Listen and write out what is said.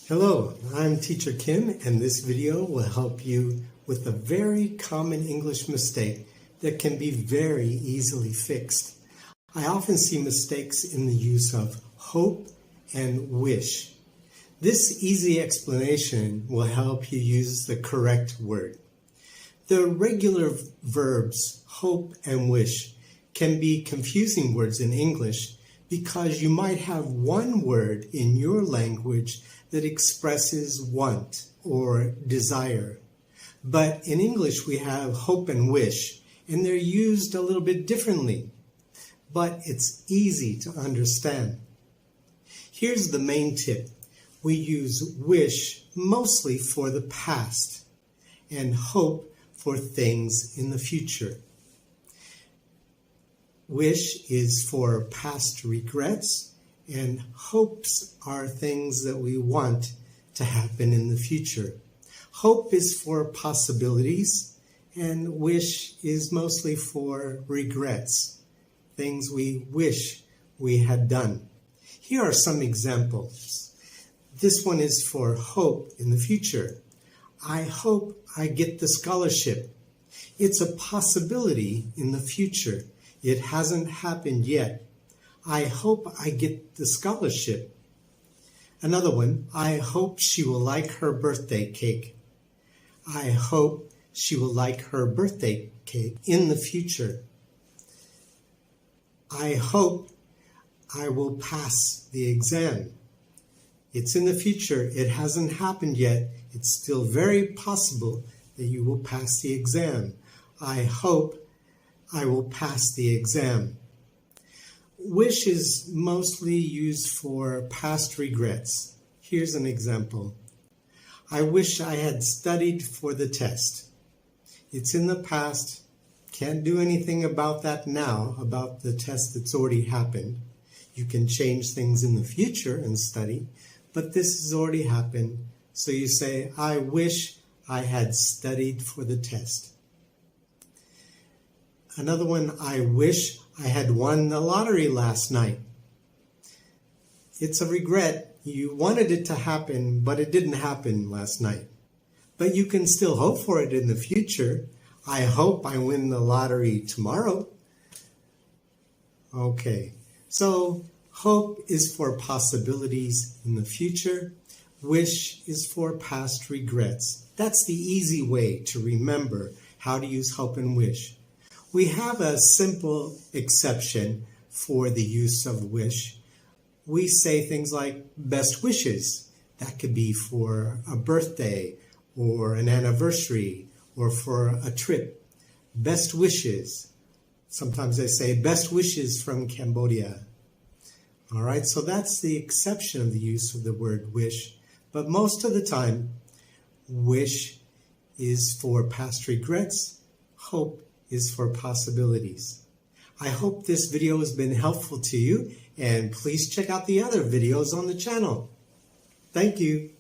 Hello, I'm Teacher Kim, and this video will help you with a very common English mistake that can be very easily fixed. I often see mistakes in the use of hope and wish. This easy explanation will help you use the correct word. The regular verbs hope and wish can be confusing words in English because you might have one word in your language that expresses want or desire. But in English we have hope and wish, and they're used a little bit differently. But it's easy to understand. Here's the main tip. We use wish mostly for the past and hope for things in the future. Wish is for past regrets, and hopes are things that we want to happen in the future. Hope is for possibilities, and wish is mostly for regrets, things we wish we had done. Here are some examples. This one is for hope in the future. I hope I get the scholarship. It's a possibility in the future. It hasn't happened yet. I hope I get the scholarship. Another one, I hope she will like her birthday cake. I hope she will like her birthday cake in the future. I hope I will pass the exam. It's in the future. It hasn't happened yet. It's still very possible that you will pass the exam. I hope I will pass the exam. Wish is mostly used for past regrets. Here's an example. I wish I had studied for the test. It's in the past. Can't do anything about that now, about the test that's already happened. You can change things in the future and study, but this has already happened. So you say, I wish I had studied for the test. Another one, I wish I had won the lottery last night. It's a regret. You wanted it to happen, but it didn't happen last night. But you can still hope for it in the future. I hope I win the lottery tomorrow. Okay, so hope is for possibilities in the future. Wish is for past regrets. That's the easy way to remember how to use hope and wish. We have a simple exception for the use of wish. We say things like best wishes. That could be for a birthday or an anniversary or for a trip. Best wishes. Sometimes they say best wishes from Cambodia. All right, so that's the exception of the use of the word wish. But most of the time, wish is for past regrets. Hope is for possibilities. I hope this video has been helpful to you, and please check out the other videos on the channel. Thank you.